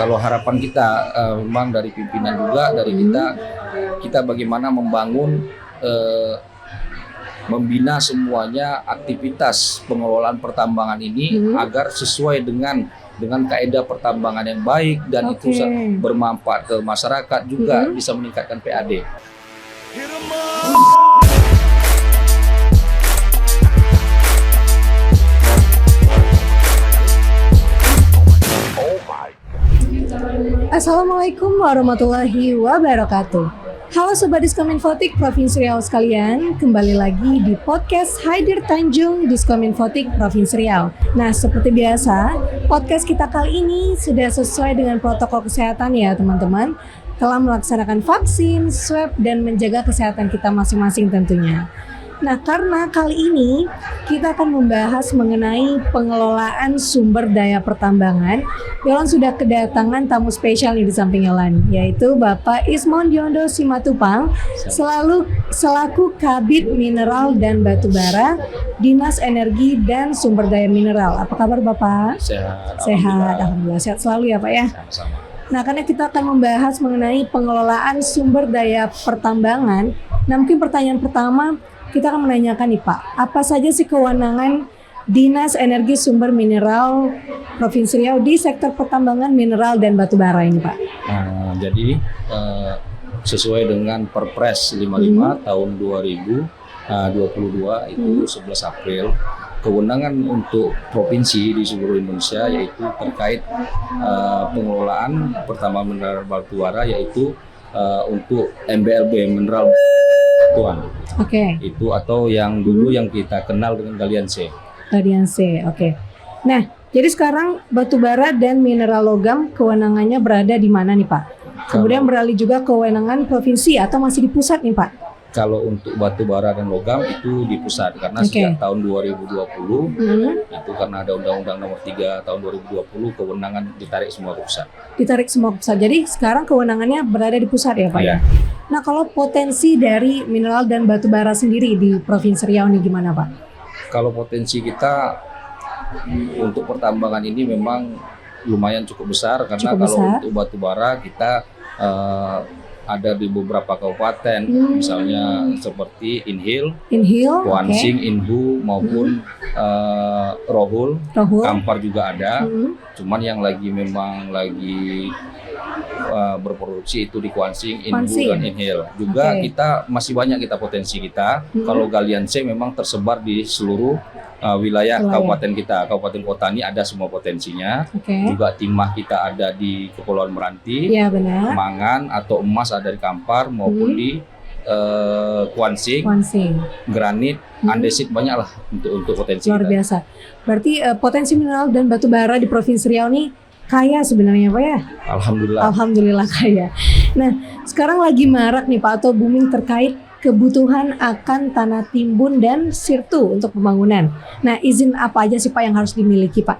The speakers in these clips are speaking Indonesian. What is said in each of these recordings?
kalau harapan kita memang dari pimpinan juga dari kita bagaimana membangun membina semuanya aktivitas pengelolaan pertambangan ini agar sesuai dengan kaidah pertambangan yang baik dan itu bermanfaat ke masyarakat juga bisa meningkatkan PAD. Assalamualaikum warahmatullahi wabarakatuh. Halo Sobat Diskominfotik Provinsi Riau sekalian, kembali lagi di podcast Haidir Tanjung Diskominfotik Provinsi Riau. Nah, seperti biasa, podcast kita kali ini sudah sesuai dengan protokol kesehatan ya teman-teman, telah melaksanakan vaksin, swab, dan menjaga kesehatan kita masing-masing tentunya. Nah, karena kali ini kita akan membahas mengenai pengelolaan sumber daya pertambangan. Yolan sudah kedatangan tamu spesial nih di samping Yolan, yaitu Bapak Ismon Diondo Simatupang, selaku Kabid Mineral dan Batubara, Dinas Energi dan Sumber Daya Mineral. Apa kabar Bapak? Sehat. Alhamdulillah. Sehat selalu ya Pak ya? Sama-sama. Nah, karena kita akan membahas mengenai pengelolaan sumber daya pertambangan. Nah, mungkin pertanyaan pertama, kita akan menanyakan nih Pak, apa saja sih kewenangan Dinas Energi Sumber Mineral Provinsi Riau di sektor pertambangan mineral dan batubara ini Pak? Jadi sesuai dengan Perpres 55 tahun 2022 itu 11 April, kewenangan untuk provinsi di seluruh Indonesia yaitu terkait pengelolaan pertambangan mineral batubara yaitu untuk MBLB mineral batuan. Itu atau yang dulu yang kita kenal dengan Galian C. Galian C, oke. Nah, jadi sekarang batubara dan mineral logam kewenangannya berada di mana nih Pak? Kemudian beralih juga kewenangan provinsi atau masih di pusat nih Pak? Kalau untuk batubara dan logam itu di pusat karena sejak tahun 2020 itu karena ada Undang-Undang Nomor 3 tahun 2020 kewenangan ditarik semua ke pusat. Ditarik semua ke pusat. Jadi sekarang kewenangannya berada di pusat ya Pak ya? Nah, kalau potensi dari mineral dan batubara sendiri di Provinsi Riau ini gimana Pak? Kalau potensi kita untuk pertambangan ini memang lumayan cukup besar karena untuk batubara kita ada di beberapa kabupaten, misalnya seperti Inhil, Kuansing, Inhu maupun Rohul, Kampar juga ada. Cuman yang memang lagi berproduksi itu di Kuansing, Inhu dan Inhil. Juga kita masih banyak potensi kita. Kalau Galian C memang tersebar di seluruh wilayah kabupaten kita. Kabupaten kota ini ada semua potensinya. Juga timah kita ada di Kepulauan Meranti, Mangan atau emas ada di Kampar maupun di Kuansing, granit, andesit banyaklah untuk potensi luar biasa. Berarti potensi mineral dan batubara di Provinsi Riau ini kaya sebenarnya Pak ya? Alhamdulillah kaya. Nah, sekarang lagi marak nih Pak atau booming terkait kebutuhan akan tanah timbun dan sirtu untuk pembangunan. Nah, izin apa aja sih Pak yang harus dimiliki Pak?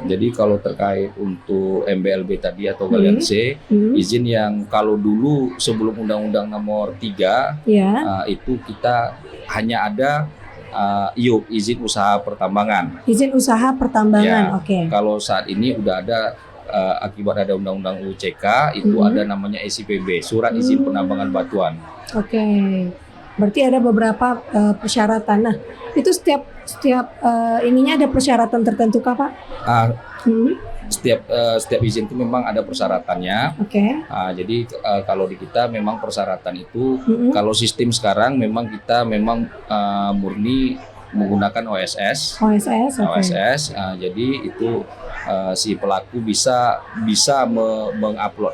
Jadi kalau terkait untuk MBLB tadi atau Galian C, izin yang kalau dulu sebelum Undang-Undang Nomor 3 itu kita hanya ada IUP, izin usaha pertambangan. Izin usaha pertambangan, Kalau saat ini udah ada akibat ada Undang-Undang UCK itu ada namanya SIPB, Surat Izin Penambangan Batuan. Berarti ada beberapa persyaratan. Nah, itu setiap ininya ada persyaratan tertentu kah Pak? Setiap izin itu memang ada persyaratannya. Jadi kalau di kita memang persyaratan itu kalau sistem sekarang memang kita murni menggunakan OSS. Jadi itu si pelaku bisa mengupload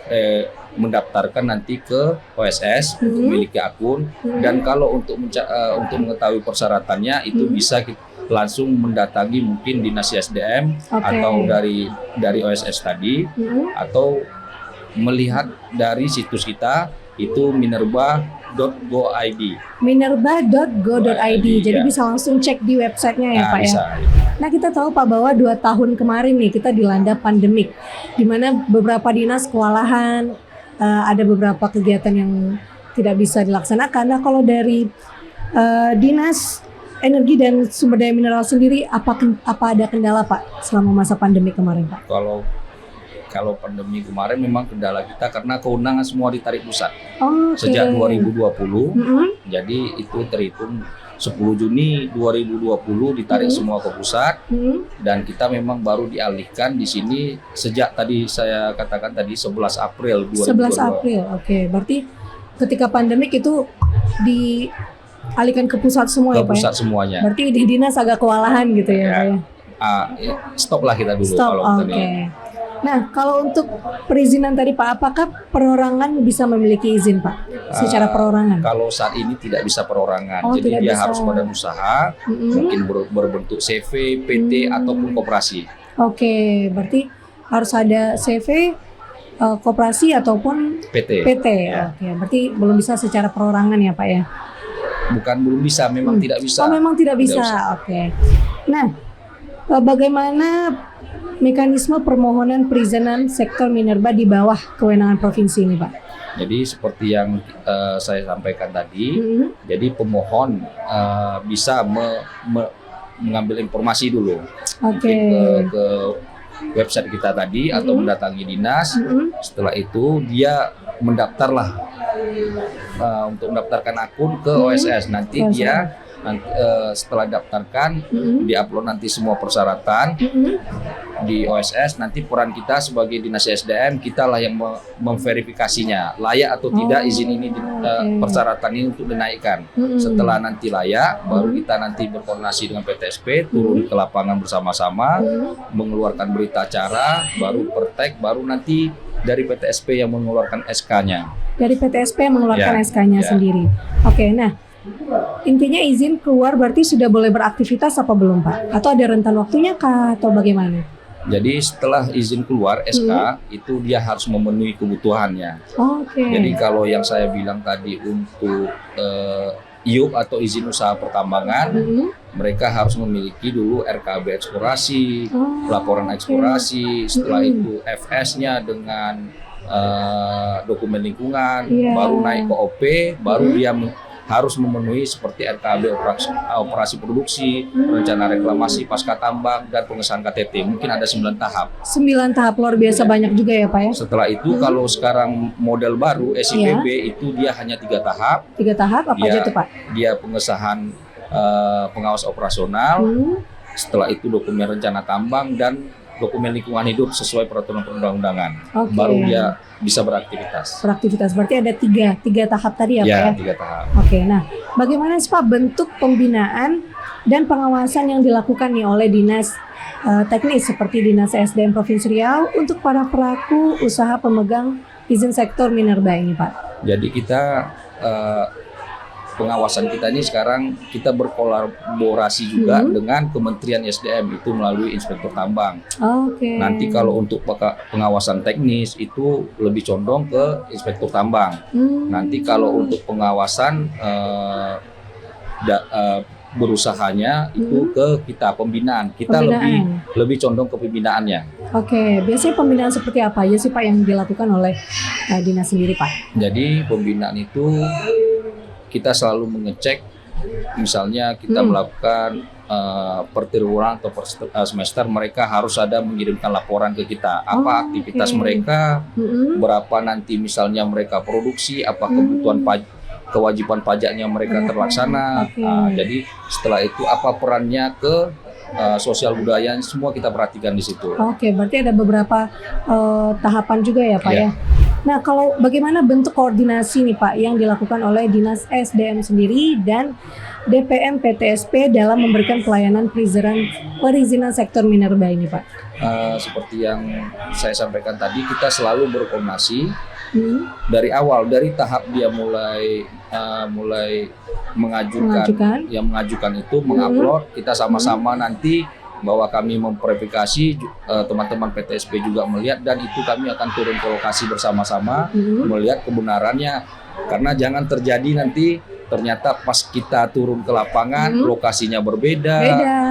mendaftarkan nanti ke OSS untuk memiliki akun dan kalau untuk mengetahui persyaratannya itu bisa langsung mendatangi mungkin Dinas SDM atau dari OSS tadi atau melihat dari situs kita itu minerba.go.id. Jadi bisa langsung cek di websitenya ya Pak ya. Nah, kita tahu Pak bahwa 2 tahun kemarin nih kita dilanda pandemik, di mana beberapa dinas kewalahan, ada beberapa kegiatan yang tidak bisa dilaksanakan. Nah, kalau dari Dinas Energi dan Sumber Daya Mineral sendiri, apa ada kendala Pak selama masa pandemi kemarin Pak? kalau pandemi kemarin memang kendala kita karena keundangan semua ditarik pusat Oke. sejak 2020. Mm-mm. Jadi itu terhitung 10 Juni 2020 ditarik semua ke pusat, Mm-mm. dan kita memang baru dialihkan di sini sejak tadi saya katakan tadi 11 April 11 2022. April. Oke, berarti ketika pandemik itu dialihkan ke pusat semua Ke ya Pak ya? pusat semuanya. Berarti di dinas agak kewalahan gitu ya Pak ya? Stop lah kita dulu Stop, kalau oke. kita nih. Nah, kalau untuk perizinan tadi Pak, apakah perorangan bisa memiliki izin Pak? Secara perorangan? Kalau saat ini tidak bisa perorangan, Oh, jadi tidak dia bisa. harus badan usaha, Mm-mm. mungkin berbentuk CV, PT ataupun koperasi. Oke, berarti harus ada CV, koperasi ataupun PT. PT. Ya. Oke, berarti belum bisa secara perorangan ya Pak ya? Bukan belum bisa, memang tidak bisa. Oh, memang tidak bisa. bisa. Oke. Nah, bagaimana mekanisme permohonan perizinan sektor minerba di bawah kewenangan provinsi ini, Pak? Jadi seperti yang saya sampaikan tadi, Mm-mm. jadi pemohon bisa mengambil informasi dulu, Oke. mungkin ke website kita tadi atau mendatangi dinas. Mm-mm. Setelah itu dia mendaftarlah untuk mendaftarkan akun ke OSS. Nanti OSS. dia setelah daftarkan Mm-mm. diupload nanti semua persyaratan Mm-mm. di OSS. Nanti peran kita sebagai dinas SDM, kita lah yang memverifikasinya layak atau tidak izin ini oke. persyaratan ini untuk dinaikkan. Mm-mm. Setelah nanti layak, baru kita nanti berkoordinasi dengan PTSP, turun ke lapangan bersama-sama, mengeluarkan berita acara, baru pertek, baru nanti dari PTSP yang mengeluarkan SK-nya. Dari PTSP yang mengeluarkan Ya, SK-nya ya. sendiri. Oke, nah intinya izin keluar berarti sudah boleh beraktivitas apa belum Pak? Atau ada rentan waktunya kah atau bagaimana? Jadi setelah izin keluar SK, itu dia harus memenuhi kebutuhannya. Oke. Jadi kalau yang saya bilang tadi untuk IUP atau izin usaha pertambangan, Mm-mm. mereka harus memiliki dulu RKB eksplorasi, Oh, laporan oke. eksplorasi, setelah itu FS-nya dengan dokumen lingkungan, Iya. baru naik ke OP, baru dia harus memenuhi seperti RKB operasi produksi, rencana reklamasi pasca tambang, dan pengesahan KTT. Mungkin ada 9 tahap. 9 tahap luar biasa banyak juga ya Pak ya? Setelah itu kalau sekarang model baru SIPB itu dia hanya 3 tahap. 3 tahap apa Iya. aja tuh Pak? Dia pengesahan pengawas operasional, setelah itu dokumen rencana tambang dan dokumen lingkungan hidup sesuai peraturan perundang-undangan. Oke. Baru dia bisa beraktivitas. Beraktivitas berarti ada tiga tahap tadi ya Pak Ya, ya? 3 tahap. Oke, nah bagaimana sih Pak bentuk pembinaan dan pengawasan yang dilakukan nih oleh dinas teknis seperti Dinas SDM Provinsi Riau untuk para pelaku usaha pemegang izin sektor minerba ini Pak? Jadi kita pengawasan kita ini sekarang kita berkolaborasi juga dengan Kementerian SDM itu melalui Inspektur Tambang. Oke. Nanti kalau untuk pengawasan teknis itu lebih condong ke Inspektur Tambang. Nanti kalau untuk pengawasan berusahanya itu ke kita pembinaan. Kita lebih condong ke pembinaannya. Oke, biasanya pembinaan seperti apa aja sih Pak yang dilakukan oleh dinas sendiri Pak? Jadi pembinaan itu kita selalu mengecek, misalnya kita melakukan per triwulan atau per semester mereka harus ada mengirimkan laporan ke kita apa aktivitas mereka, berapa nanti misalnya mereka produksi, apa kebutuhan kewajiban pajaknya mereka terlaksana. Jadi setelah itu apa perannya ke sosial budaya, semua kita perhatikan di situ. Oke, berarti ada beberapa tahapan juga ya Pak ya. Nah, kalau bagaimana bentuk koordinasi nih Pak yang dilakukan oleh Dinas SDM sendiri dan DPM PTSP dalam memberikan pelayanan perizinan sektor minerba ini Pak? Seperti yang saya sampaikan tadi, kita selalu berkoordinasi dari awal, dari tahap dia mulai mengajukan itu mengupload, kita sama-sama nanti bahwa kami memverifikasi, teman-teman PTSP juga melihat, dan itu kami akan turun ke lokasi bersama-sama melihat kebenarannya, karena jangan terjadi nanti ternyata pas kita turun ke lapangan lokasinya berbeda,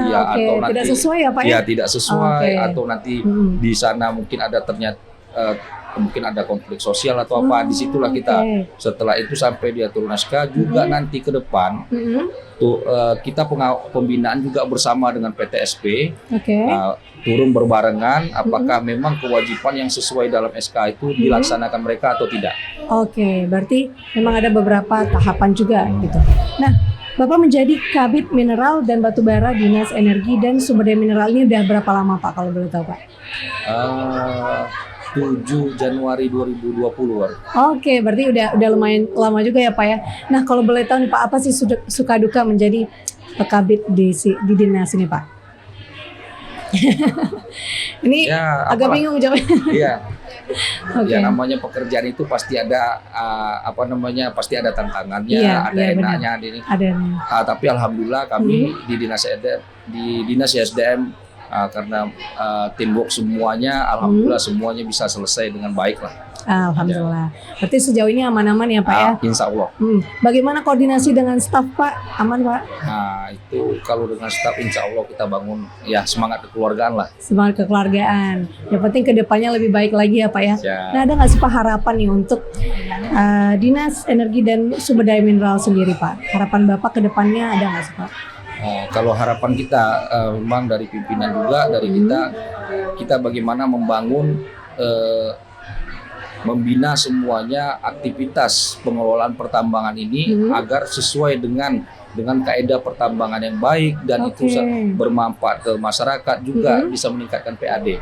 ya, atau nanti tidak sesuai ya Pak ya? Ya tidak sesuai, atau nanti di sana mungkin ada ternyata mungkin ada konflik sosial atau apa, disitulah kita setelah itu sampai dia turun naskah juga nanti ke depan tuh kita pembinaan juga bersama dengan PTSP turun berbarengan apakah memang kewajiban yang sesuai dalam SK itu dilaksanakan mereka atau tidak. Berarti memang ada beberapa tahapan juga gitu. Nah, Bapak menjadi Kabid Mineral dan Batubara Dinas Energi dan Sumber Daya Mineral ini udah berapa lama Pak kalau boleh tahu Pak? 7 Januari 2020. Berarti udah lumayan lama juga ya Pak ya. Nah, kalau boleh tahu nih Pak, apa sih suka duka menjadi Kabid di dinas ini Pak? Ini ya, agak bingung jawabnya. Iya. Ya namanya pekerjaan itu pasti ada pasti ada tantangannya, ada enaknya ini. Tapi alhamdulillah kami di Dinas SDM karena teamwork semuanya, alhamdulillah semuanya bisa selesai dengan baik lah. Alhamdulillah. Berarti sejauh ini aman-aman ya Pak ya? Insya Allah. Bagaimana koordinasi dengan staf Pak? Aman Pak? Nah itu kalau dengan staf insya Allah kita bangun ya semangat kekeluargaan lah. Semangat kekeluargaan. Yang penting kedepannya lebih baik lagi ya Pak ya? Nah ada nggak sih Pak harapan nih untuk Dinas Energi dan Sumber Daya Mineral sendiri Pak? Harapan Bapak kedepannya ada nggak sih Pak? Kalau harapan kita memang dari pimpinan juga dari kita bagaimana membangun membina semuanya aktivitas pengelolaan pertambangan ini agar sesuai dengan kaidah pertambangan yang baik dan itu bermanfaat ke masyarakat juga bisa meningkatkan PAD.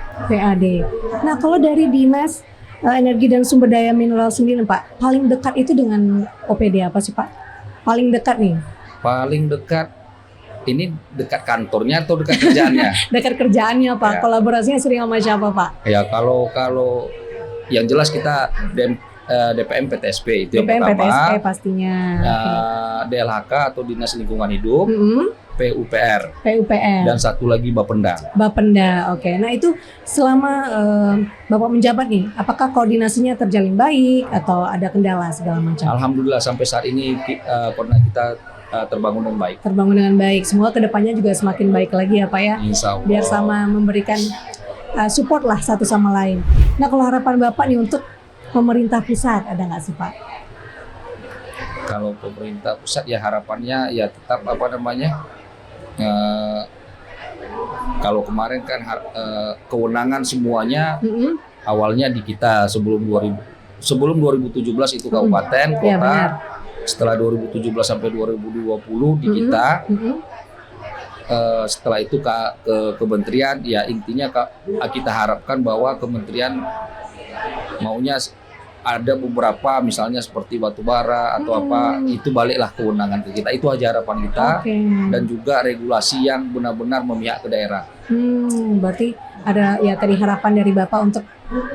Nah kalau dari Dinas Energi dan Sumber Daya Mineral sendiri Pak, paling dekat itu dengan OPD apa sih Pak? Paling dekat nih? Paling dekat ini dekat kantornya atau dekat kerjaannya? Dekat kerjaannya Pak. Ya. Kolaborasinya sering sama siapa Pak? Ya kalau yang jelas kita DPM PTSP itu DPM, yang pertama. PTSP pastinya. DLHK atau Dinas Lingkungan Hidup. PUPR. Dan satu lagi Bapenda. Nah itu selama Bapak menjabat nih, apakah koordinasinya terjalin baik atau ada kendala segala macam? Alhamdulillah sampai saat ini koordinasi kita terbangun dengan baik. Semoga kedepannya juga semakin baik lagi ya Pak ya. Insya Allah. Biar sama memberikan support lah satu sama lain. Nah kalau harapan Bapak nih untuk pemerintah pusat ada nggak sih Pak? Kalau pemerintah pusat ya harapannya ya tetap kalau kemarin kan kewenangan semuanya awalnya di kita sebelum 2017 itu kabupaten kota. Ya, setelah 2017 sampai 2020 di kita. Setelah itu ke kementerian ya intinya kita harapkan bahwa kementerian maunya ada beberapa misalnya seperti batubara atau apa itu baliklah kewenangan ke kita, itu aja harapan kita. Dan juga regulasi yang benar-benar memihak ke daerah. Berarti ada ya tadi harapan dari Bapak untuk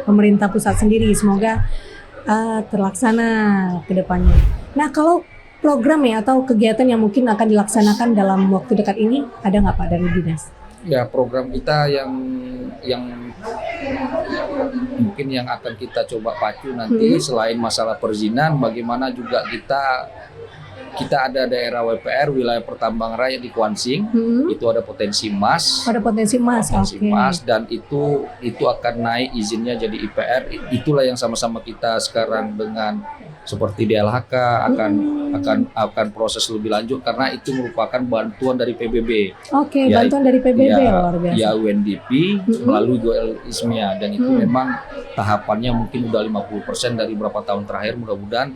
pemerintah pusat sendiri, semoga terlaksana ke depannya. Nah kalau program ya atau kegiatan yang mungkin akan dilaksanakan dalam waktu dekat ini ada nggak Pak dari dinas? Ya program kita yang mungkin yang akan kita coba pacu nanti selain masalah perizinan, bagaimana juga kita ada daerah WPR wilayah pertambangan rakyat di Kuansing, itu ada potensi emas. Ada potensi emas, emas dan itu akan naik izinnya jadi IPR. Itulah yang sama-sama kita sekarang dengan seperti DLHK akan proses lebih lanjut karena itu merupakan bantuan dari PBB. Bantuan dari PBB luar biasa. Ya UNDP melalui GoL ISMIA dan itu memang tahapannya mungkin udah 50% dari beberapa tahun terakhir, mudah-mudahan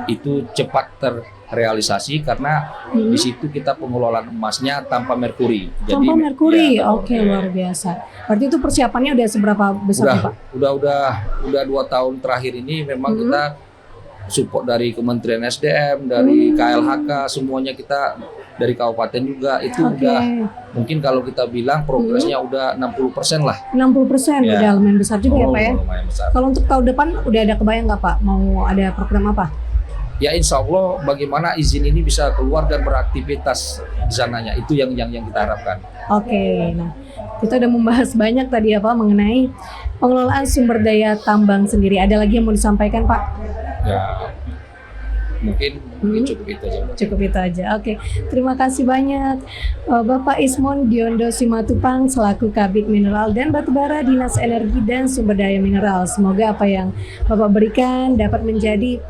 itu cepat terrealisasi karena di situ kita pengelolaan emasnya tanpa merkuri. Tanpa merkuri, luar biasa. Berarti itu persiapannya udah seberapa besar Pak? Udah 2 tahun terakhir ini memang kita support dari Kementerian SDM, dari KLHK, semuanya kita dari kabupaten juga itu udah mungkin kalau kita bilang progresnya udah 60% lah. 60% udah lumayan besar juga ya Pak ya. Kalau untuk tahun depan udah ada kebayang nggak Pak mau ada program apa? Ya insya Allah bagaimana izin ini bisa keluar dan beraktivitas di sananya, itu yang kita harapkan. Nah kita udah membahas banyak tadi ya Pak mengenai pengelolaan sumber daya tambang sendiri. Ada lagi yang mau disampaikan Pak? Ya mungkin cukup itu aja. Cukup itu aja. Oke, terima kasih banyak Bapak Ismon Diondo Simatupang selaku Kabid Mineral dan Batubara Dinas Energi dan Sumber Daya Mineral. Semoga apa yang Bapak berikan dapat menjadi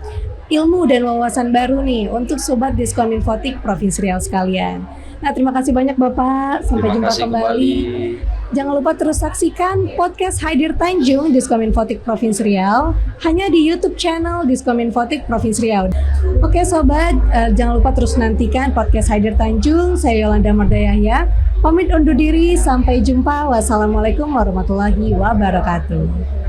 ilmu dan wawasan baru nih untuk Sobat Diskon Infotik Provinsi Riau sekalian. Nah, terima kasih banyak Bapak. Sampai jumpa kembali. Jangan lupa terus saksikan podcast Haidir Tanjung Diskominfotik Provinsi Riau hanya di YouTube channel Diskominfotik Provinsi Riau. Oke sobat, jangan lupa terus nantikan podcast Haidir Tanjung. Saya Yolanda Mardayahya, pamit undur diri. Sampai jumpa. Wassalamualaikum warahmatullahi wabarakatuh.